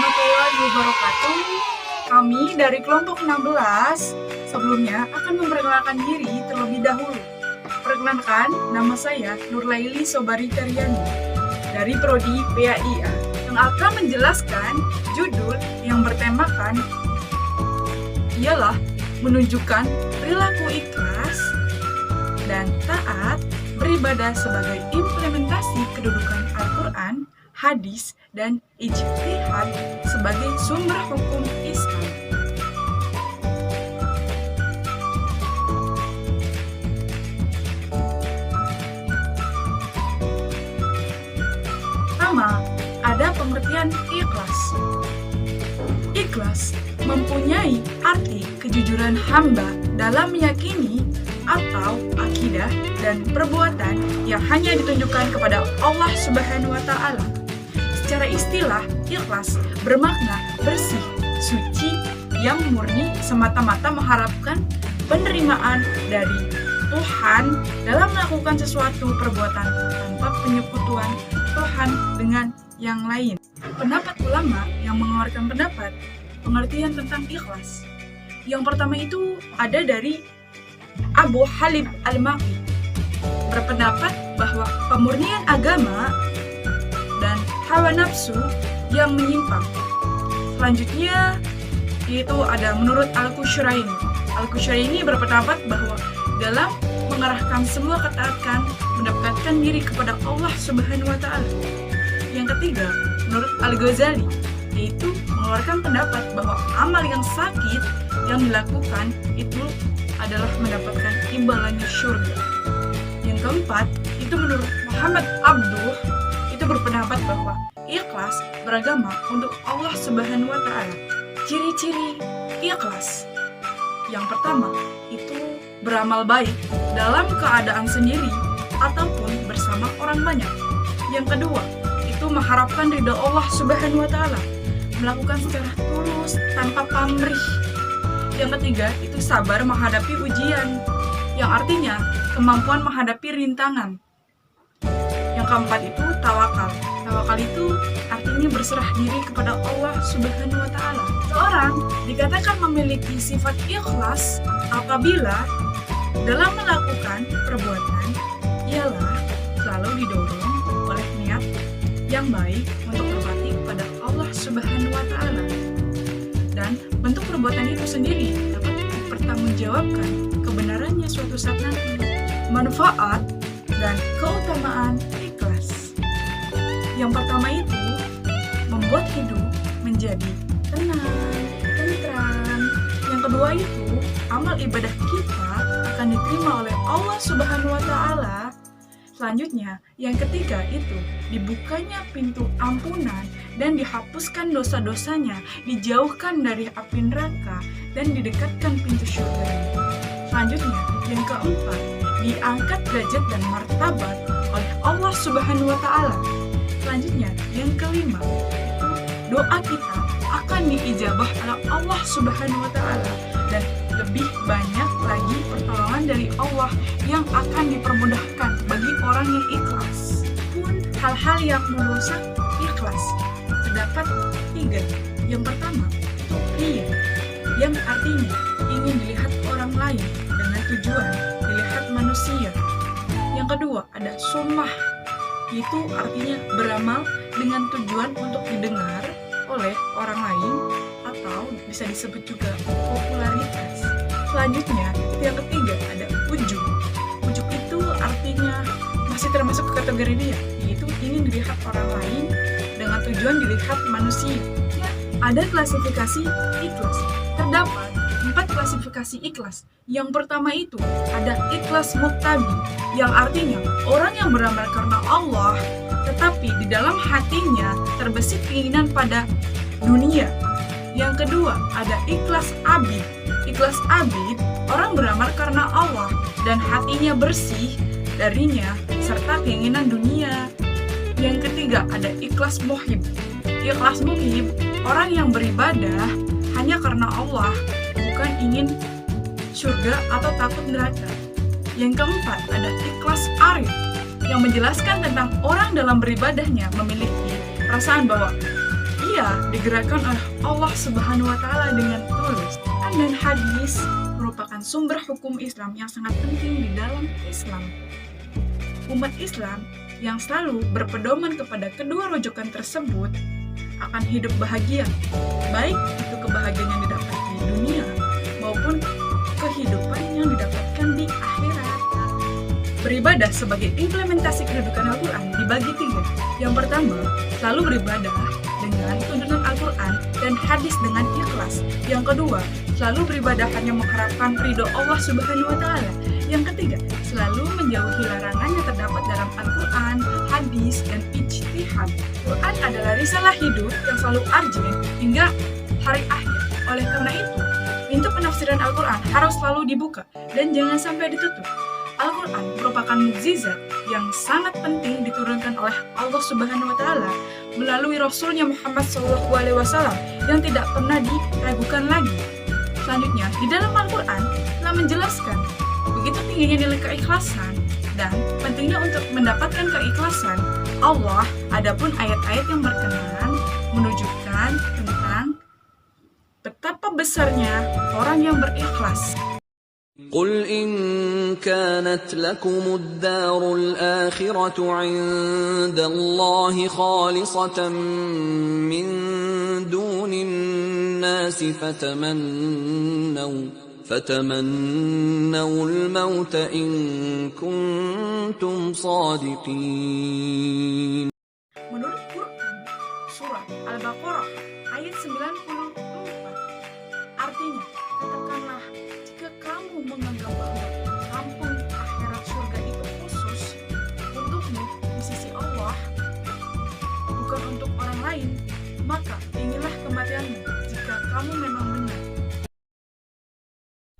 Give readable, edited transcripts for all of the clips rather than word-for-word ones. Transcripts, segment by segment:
warahmatullahi wabarakatuh. Kami dari kelompok 16 sebelumnya akan memperkenalkan diri terlebih dahulu. Perkenalkan, nama saya Nurlaili Sobari Karyani dari Prodi PAIA yang akan menjelaskan judul yang bertemakan ialah menunjukkan perilaku ikhlas dan taat beribadah sebagai implementasi kedudukan Al-Quran, hadis, dan ijtihad sebagai sumber hukum Islam. Pertama, ada pengertian ikhlas. Ikhlas mempunyai arti kejujuran hamba dalam meyakini atau akidah dan perbuatan yang hanya ditunjukkan kepada Allah Subhanahu wa Ta'ala. Secara istilah, ikhlas bermakna bersih, suci, yang murni semata-mata mengharapkan penerimaan dari Tuhan dalam melakukan sesuatu perbuatan tanpa penyekutuan Tuhan dengan yang lain. Pendapat ulama yang mengeluarkan pendapat pengertian tentang ikhlas. Yang pertama itu ada dari Abu Halib Al-Maqi, berpendapat bahwa pemurnian agama dan hawa nafsu yang menyimpang. Selanjutnya yaitu ada menurut Al-Qushayrini. Al-Qushayrini berpendapat bahwa dalam mengarahkan semua ketaatan mendekatkan diri kepada Allah Subhanahu wa Ta'ala. Yang ketiga, menurut Al-Ghazali, yaitu mengeluarkan pendapat bahwa amal yang sakit yang dilakukan itu adalah mendapatkan imbalannya surga. Yang keempat, itu menurut Muhammad Abduh, itu berpendapat bahwa ikhlas beragama untuk Allah Subhanahu wa Ta'ala. Ciri-ciri ikhlas. Yang pertama, itu beramal baik dalam keadaan sendiri ataupun bersama orang banyak. Yang kedua, itu mengharapkan ridha Allah Subhanahu wa Ta'ala, melakukan secara tulus tanpa pamrih. Yang ketiga, itu sabar menghadapi ujian, yang artinya kemampuan menghadapi rintangan. Yang keempat itu tawakal. Tawakal itu artinya berserah diri kepada Allah Subhanahu wa Ta'ala. Seorang dikatakan memiliki sifat ikhlas apabila dalam melakukan perbuatan ialah selalu didorong oleh niat yang baik untuk berbakti kepada Allah Subhanahu wa Ta'ala. Dan bentuk perbuatan itu sendiri dapat dipertanggungjawabkan kebenarannya suatu saat nanti. Manfaat dan keutamaan ikhlas. Yang pertama itu membuat hidup menjadi tenang, tentram. Yang kedua itu amal ibadah kita akan diterima oleh Allah Subhanahu wa Ta'ala. Selanjutnya, yang ketiga itu dibukanya pintu ampunan dan dihapuskan dosa-dosanya, dijauhkan dari api neraka dan didekatkan pintu surga. Selanjutnya, yang keempat, diangkat derajat dan martabat oleh Allah Subhanahu wa Ta'ala. Selanjutnya, yang kelima, itu doa kita akan diijabah oleh Allah Subhanahu wa Ta'ala dan lebih banyak lagi pertolongan dari Allah yang akan dipermudahkan bagi orang yang ikhlas. Pun hal-hal yang merusak ikhlas terdapat tiga. Yang pertama itu ria, yang artinya ingin dilihat orang lain dengan tujuan dilihat manusia. Yang kedua ada sumah, itu artinya beramal dengan tujuan untuk didengar oleh orang lain atau bisa disebut juga popularitas. Selanjutnya, yang ketiga ada ujub. Ujub itu artinya masih termasuk ke kategori dia, yaitu ingin dilihat orang lain dengan tujuan dilihat manusia. Ada klasifikasi ikhlas. Terdapat 4 klasifikasi ikhlas. Yang pertama itu ada ikhlas muqtabi, yang artinya orang yang beramal karena Allah, tetapi di dalam hatinya terbesit keinginan pada dunia. Yang kedua ada ikhlas abid. Ikhlas abid, orang beramal karena Allah dan hatinya bersih darinya serta keinginan dunia. Yang ketiga ada ikhlas muhib. Ikhlas muhib, orang yang beribadah hanya karena Allah, bukan ingin surga atau takut neraka. Yang keempat ada ikhlas arif, yang menjelaskan tentang orang dalam beribadahnya memiliki perasaan bahwa Ia digerakkan oleh Allah Subhanahu wa Ta'ala dengan tulus. Quran dan hadis merupakan sumber hukum Islam yang sangat penting di dalam Islam. Umat Islam yang selalu berpedoman kepada kedua rujukan tersebut akan hidup bahagia, baik itu kebahagiaan yang didapat di dunia maupun kehidupan yang didapatkan di akhirat. Beribadah sebagai implementasi kedudukan Al-Quran dibagi 3. Yang pertama, selalu beribadah dengan tuntunan Al-Quran dan hadis dengan ikhlas. Yang kedua, selalu beribadah hanya mengharapkan ridho Allah Subhanahu wa Ta'ala. Yang ketiga, selalu menjauhi larangan yang terdapat dalam Al-Quran, hadis, dan ijtihad. Quran adalah risalah hidup yang selalu urgent hingga hari akhir. Oleh karena itu, pintu penafsiran Al-Quran harus selalu dibuka dan jangan sampai ditutup. Al-Quran merupakan mukjizat yang sangat penting diturunkan oleh Allah Subhanahu wa Ta'ala melalui Rasulnya Muhammad SAW yang tidak pernah diragukan lagi. Selanjutnya, di dalam Al-Quran telah menjelaskan begitu tingginya nilai keikhlasan dan pentingnya untuk mendapatkan keikhlasan Allah. Adapun ayat-ayat yang berkenaan menunjukkan tentang betapa besarnya orang yang berikhlas. قل إن كانت لكم الدار الآخرة عند الله خالصة من دون الناس فتمنوا الموت إن كنتم صادقين. Menurut Quran, surat Al-Baqarah ayat 94, artinya, katakanlah, jika kamu menganggap bahwa kampung akhirat surga itu khusus untukmu di sisi Allah, bukan untuk orang lain, maka inilah kematianmu jika kamu memang benar.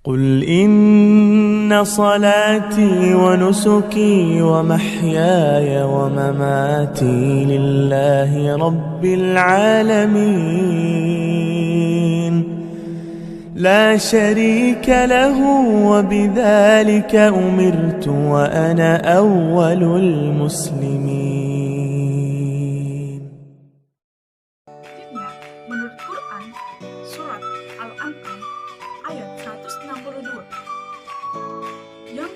قل إن صلاتي ونسكي ومحياي ومماتي لله رب العالمين لا شريك له وبذلك أمرت وأنا أول المسلمين. Menurut Quran, surat Al-An'am ayat 162 yang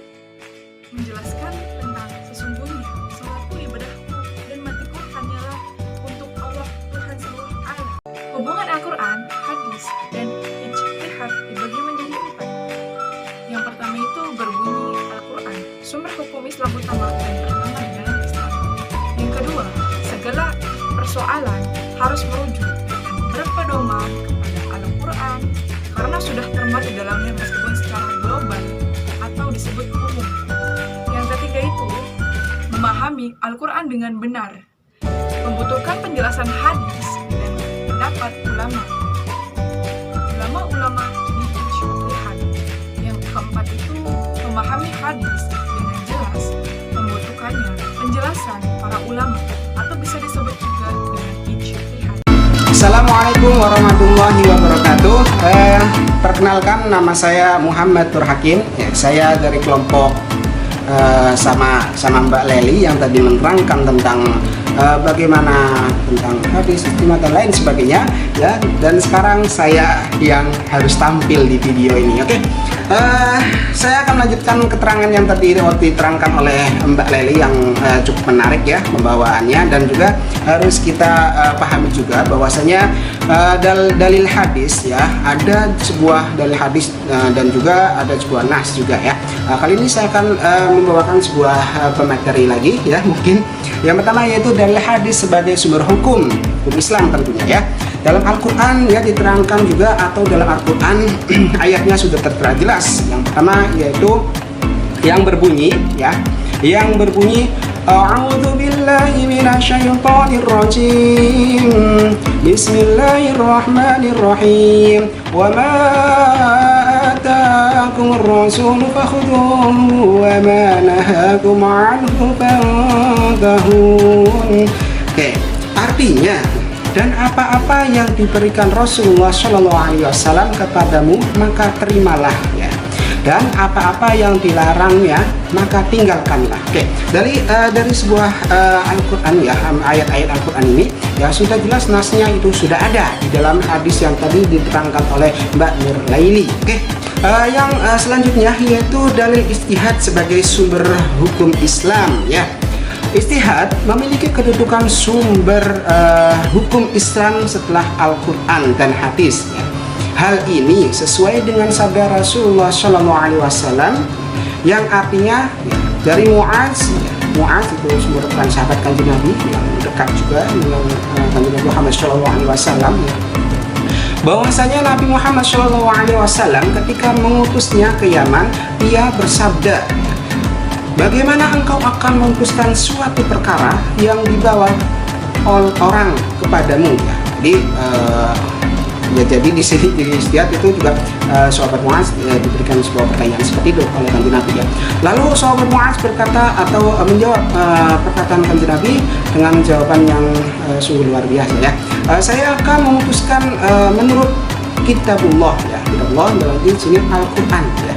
menjelaskan tentang sesungguhnya salatku, ibadahku, dan matiku hanyalah untuk Allah Tuhan seluruh alam. Hubungan Al-Quran, hadis, dan ijtihad dibagi menjadi 4. Yang pertama itu berbunyi Al-Quran, sumber hukum Islam utama dan pertama di dalam Islam. Yang kedua, segala persoalan harus merujuk dan berpedoman kepada Al-Quran karena sudah termuat di dalamnya meskipun secara global atau disebut umum. Yang ketiga itu memahami Al-Quran dengan benar, membutuhkan penjelasan hadis dan pendapat ulama di ijtihad. Yang keempat itu memahami hadis dengan jelas, membutuhkannya penjelasan para ulama atau bisa disebut juga dengan ijtihad. Assalamualaikum warahmatullahi wabarakatuh. Perkenalkan, nama saya Muhammad Nur Hakim. Saya dari kelompok sama Mbak Leli yang tadi menerangkan tentang bagaimana tentang hadis, istimewa dan lain sebagainya, ya. Dan sekarang saya yang harus tampil di video ini. Oke. Saya akan lanjutkan keterangan yang tadi diterangkan oleh Mbak Leli yang cukup menarik ya pembawaannya, dan juga harus kita pahami juga bahwasanya dalil hadis ya, ada sebuah dalil hadis dan juga ada sebuah nas juga ya. Kali ini saya akan membawakan sebuah pemateri lagi ya, mungkin yang pertama yaitu dalil hadis sebagai sumber hukum Islam tentunya ya. Dalam Al-Quran ya diterangkan juga, atau dalam Al-Quran ayatnya sudah tertera jelas. Yang pertama yaitu yang berbunyi ya, yang berbunyi A'udzu billahi minasyaitonir rajim. Bismillahirrahmanirrahim. Wa ma ataakumur rasulu fakhudhuhu wa ma nahakum anhu fantahun. Oke, artinya, dan apa-apa yang diberikan Rasulullah SAW kepadamu maka terimalah ya. dan apa-apa yang dilarangnya maka tinggalkanlah. Oke, dari sebuah Al-Qur'an ya, ayat-ayat Al-Qur'an ini ya sudah jelas nasnya itu sudah ada di dalam hadis yang tadi diterangkan oleh Mbak Nur Laili. Oke. Yang selanjutnya yaitu dalil ijtihad sebagai sumber hukum Islam ya. Ijtihad memiliki kedudukan sumber hukum Islam setelah Al-Qur'an dan hadis ya. Hal ini sesuai dengan sabda Rasulullah SAW yang artinya ya, dari Mu'adz ya. Mu'adz itu merupakan sahabat Kanjeng Nabi yang dekat juga dengan Kanjeng Nabi Muhammad SAW ya. Bahwasanya Nabi Muhammad SAW ketika mengutusnya ke Yaman, dia bersabda, bagaimana engkau akan memutuskan suatu perkara yang dibawa orang kepadamu ya. Jadi di sini di ijtihad itu juga sahabat Mu'adz diberikan sebuah pertanyaan seperti itu oleh Kanjeng Nabi ya. Lalu sahabat Mu'adz berkata atau menjawab perkataan Kanjeng Nabi dengan jawaban yang sungguh luar biasa ya. Saya akan memutuskan menurut kitabullah ya. Kitabullah dalam di sini Al-Qur'an ya.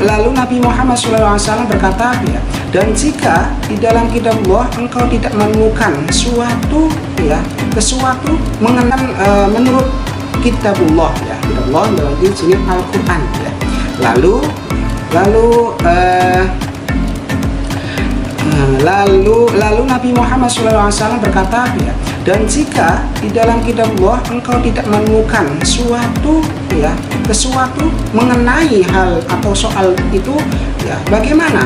Lalu Nabi Muhammad SAW berkata ya, dan jika di dalam kitabullah engkau tidak menemukan sesuatu mengenai menurut kitabullah ya, kitabullah dalam di sini Al-Qur'an ya. Lalu Nabi Muhammad SAW berkata ya, dan jika di dalam kitabullah engkau tidak menemukan sesuatu mengenai hal atau soal itu ya, bagaimana?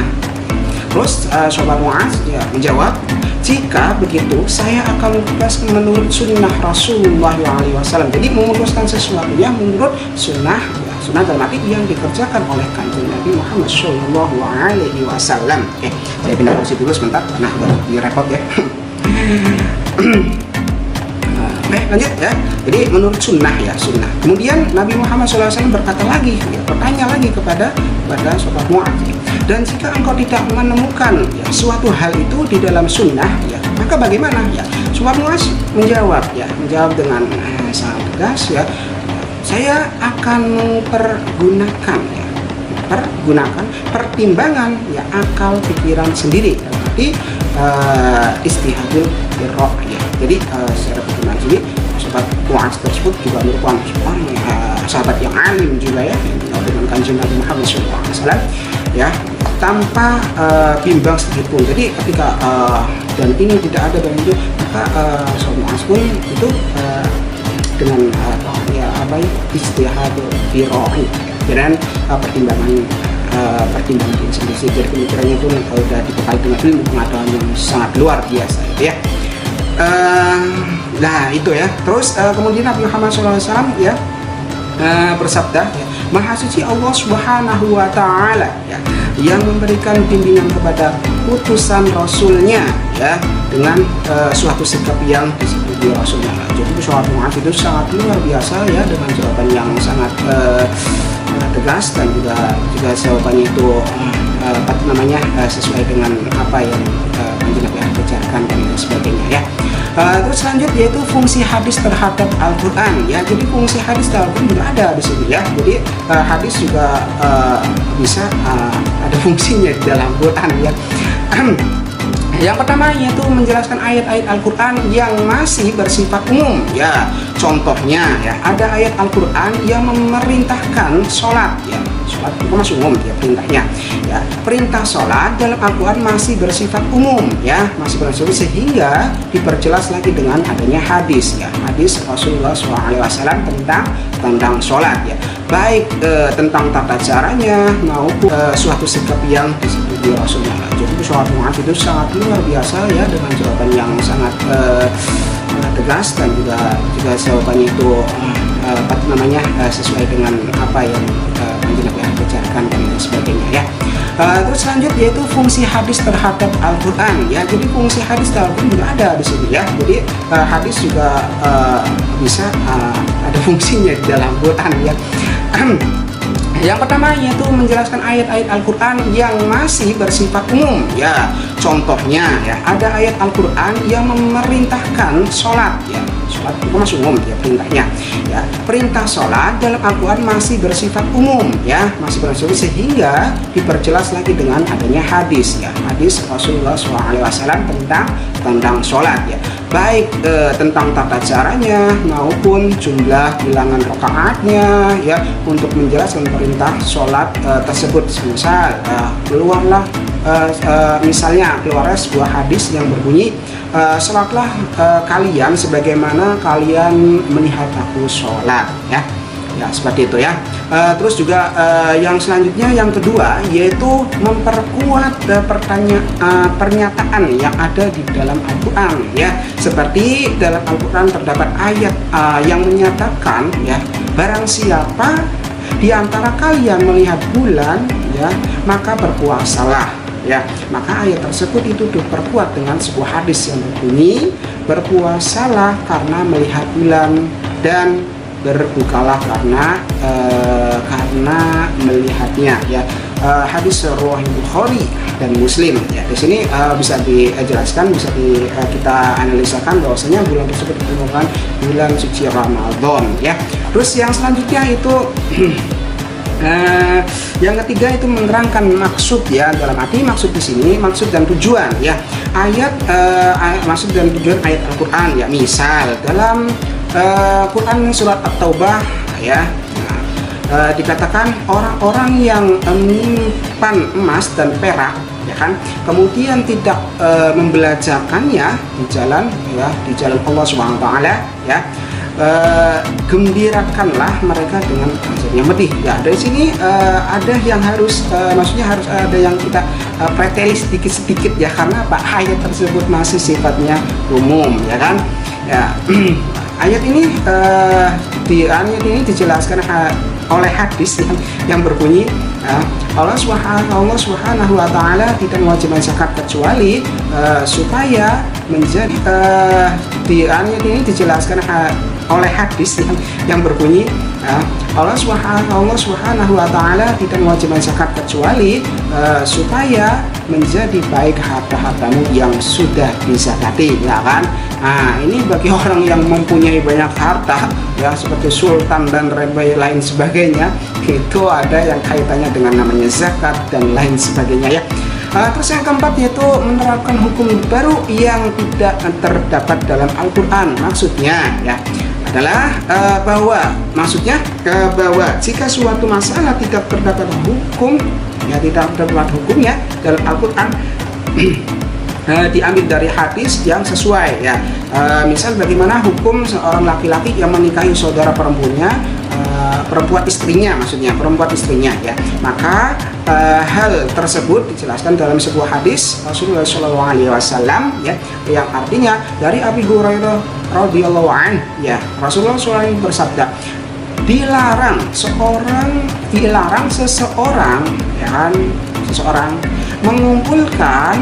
Terus sahabat Mu'adz ya menjawab, jika begitu saya akan memutuskan menurut sunnah Rasulullah SAW. Jadi memutuskan sesuatunya menurut sunnah ya, sunnah dalam arti yang dikerjakan oleh Kanjeng Nabi Muhammad SAW. Oke, saya pindah posisi dulu sebentar, nah ini repot ya. Lanjut ya. Jadi menurut sunnah ya, sunnah. Kemudian Nabi Muhammad SAW berkata lagi, ya, bertanya lagi kepada sahabat Mu'adz. Dan jika engkau tidak menemukan ya, suatu hal itu di dalam sunnah, ya, maka bagaimana? Ya, sahabat Mu'adz menjawab dengan sangat tegas ya. Saya akan mempergunakan pertimbangan ya, akal pikiran sendiri. Berarti istihadul birra ya. Jadi secara pertimbangan sini sahabat Mu'adz tersebut juga merupakan sahabat yang alim juga ya, dengan Kanjeng Nabi Muhammad SAW ya, tanpa bimbang sedikit pun. Jadi ketika dan ini tidak ada dalam itu, maka sahabat Mu'adz pun itu dengan istihadul birra dan pertimbangan sendiri. Jadi pemikirannya itu sudah dibekali dengan ilmu pengetahuan yang sangat luar biasa ya. Nah itu ya. Terus kemudian Nabi Muhammad SAW ya bersabda ya, Maha suci Allah Subhanahu wa Ta'ala ya, yang memberikan bimbingan kepada utusan Rasulnya ya, dengan suatu sikap yang disetujui Rasulnya. Jadi sahabat Mu'adz itu sangat luar biasa ya, dengan jawaban yang sangat tegas dan juga jawabannya itu sesuai dengan apa yang Nabi ajarkan dan sebagainya ya. Terus selanjutnya yaitu fungsi hadis terhadap Al-Qur'an ya. Jadi fungsi hadis terhadap Al-Qur'an juga ada di sini ya. Jadi hadis juga bisa ada fungsinya di dalam Al-Qur'an ya. Yang pertama yaitu menjelaskan ayat-ayat Al-Qur'an yang masih bersifat umum ya. Contohnya ya, ada ayat Al-Qur'an yang memerintahkan sholat ya. Sholat itu masih umum ya perintahnya ya. Perintah sholat dalam Al-Qur'an masih bersifat umum ya, masih bersifat, sehingga diperjelas lagi dengan adanya hadis ya. Hadis Rasulullah SAW tentang sholat ya, baik tentang tata caranya maupun suatu sikap yang disetujui Rasulullah. Jadi sahabat Mu'adz itu sangat luar biasa ya, dengan jawaban yang sangat tegas dan juga jawabannya itu sesuai dengan apa yang Nabi ajarkan dan sebagainya ya. Terus selanjutnya yaitu fungsi hadis terhadap Al-Qur'an ya. Jadi fungsi hadis terhadap Al-Qur'an juga ada di sini ya. Jadi hadis juga bisa ada fungsinya di dalam Al-Qur'an ya. Yang pertama yaitu menjelaskan ayat-ayat Al-Qur'an yang masih bersifat umum ya. Contohnya ya, ada ayat Al-Qur'an yang memerintahkan sholat ya. Sholat sholat itu masih umum ya perintahnya ya. Perintah sholat dalam Al-Quran masih bersifat umum ya, masih bersifat, sehingga diperjelas lagi dengan adanya hadis ya, hadis Rasulullah SAW tentang sholat ya, baik tentang tata caranya maupun jumlah bilangan rakaatnya ya, untuk menjelaskan perintah sholat tersebut. Misal keluarlah misalnya keluarnya sebuah hadis yang berbunyi sholatlah kalian sebagaimana kalian melihat aku sholat ya, ya seperti itu ya. Terus juga yang selanjutnya yang kedua yaitu memperkuat pernyataan yang ada di dalam Al-Quran ya, seperti dalam Al-Quran terdapat ayat yang menyatakan ya, barang siapa di antara kalian melihat bulan ya, maka berpuasalah ya. Maka ayat tersebut itu diperkuat dengan sebuah hadis yang berbunyi berpuasalah karena melihat bulan dan berbukalah karena melihatnya ya. Hadis riwayat Bukhari dan Muslim ya. Di sini bisa dijelaskan, bisa kita analisakan bahwasanya bulan tersebut merupakan bulan suci Ramadan ya. Terus yang selanjutnya itu yang ketiga itu menerangkan maksud ya, dalam arti maksud di sini maksud dan tujuan ya, maksud dan tujuan ayat Al-Quran ya. Misal dalam Quran surat At-Taubah ya, dikatakan orang-orang yang menyimpan emas dan perak ya kan, kemudian tidak membelajarkannya di jalan Allah Subhanahu wa taala ya, gembirakanlah mereka dengan hasilnya medih ya. Dari sini ada yang harus maksudnya harus ada yang kita preteli sedikit ya, karena apa, ayat tersebut masih sifatnya umum ya kan ya. Ayat ini dijelaskan oleh hadis yang berbunyi Allah Subhanahu wa taala tidak mewajibkan zakat kecuali supaya menjadi ayat ini dijelaskan oleh hadis yang berbunyi Allah Subhanahu wa taala tidak mewajibkan zakat kecuali supaya menjadi baik harta-hartamu yang sudah dizakati ya kan. Nah, ini bagi orang yang mempunyai banyak harta ya, seperti sultan dan lain sebagainya, itu ada yang kaitannya dengan namanya zakat dan lain sebagainya ya. Terus yang keempat yaitu menerapkan hukum baru yang tidak terdapat dalam Al-Quran. Maksudnya ya adalah bahwa jika suatu masalah tidak terdapat hukum ya, tidak terdapat hukumnya dalam Al-Quran, diambil dari hadis yang sesuai ya. Misal bagaimana hukum seorang laki-laki yang menikahi saudara perempuan istrinya ya, maka hal tersebut dijelaskan dalam sebuah hadis Rasulullah SAW ya, yang artinya dari Abi Hurairah radhiyallahu anhu ya, Rasulullah SAW bersabda, dilarang seseorang mengumpulkan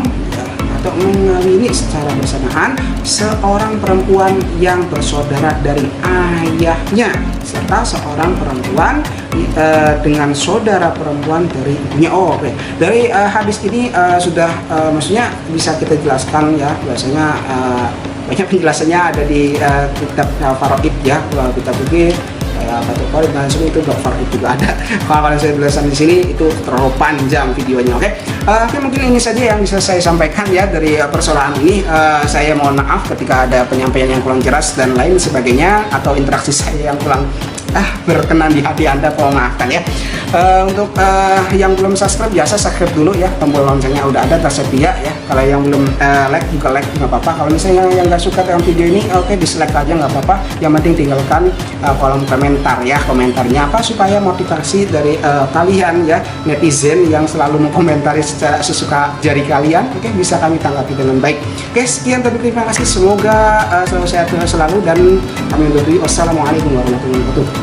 atau mengawini secara bersamaan seorang perempuan yang bersaudara dari ayahnya, serta seorang perempuan dengan saudara perempuan dari ibunya. Dari hadis ini sudah maksudnya bisa kita jelaskan ya, biasanya banyak penjelasannya ada di kitab Faraid ya, kitab fikih Fathul Qorib dan itu Faraid juga ada. Kalau saya jelaskan di sini itu terlalu panjang videonya. Oke, mungkin ini saja yang bisa saya sampaikan ya dari persoalan ini. Saya mohon maaf ketika ada penyampaian yang kurang jelas dan lain sebagainya, atau interaksi saya yang kurang berkenan di hati Anda, tolong maafkan ya. Untuk yang belum subscribe, biasa subscribe dulu ya, tombol loncengnya udah ada tersedia ya. Kalau yang belum like juga like nggak apa-apa. Kalau misalnya yang nggak suka dengan video ini, oke, dislike aja nggak apa-apa. Yang penting tinggalkan kolom komentar ya, komentarnya apa supaya motivasi dari kalian ya, netizen yang selalu mengkomentari secara sesuka jari kalian, oke, bisa kami tanggapi dengan baik. Oke, sekian, terima kasih, semoga selalu sehat selalu, dan kami undur diri. Wassalamualaikum warahmatullahi wabarakatuh.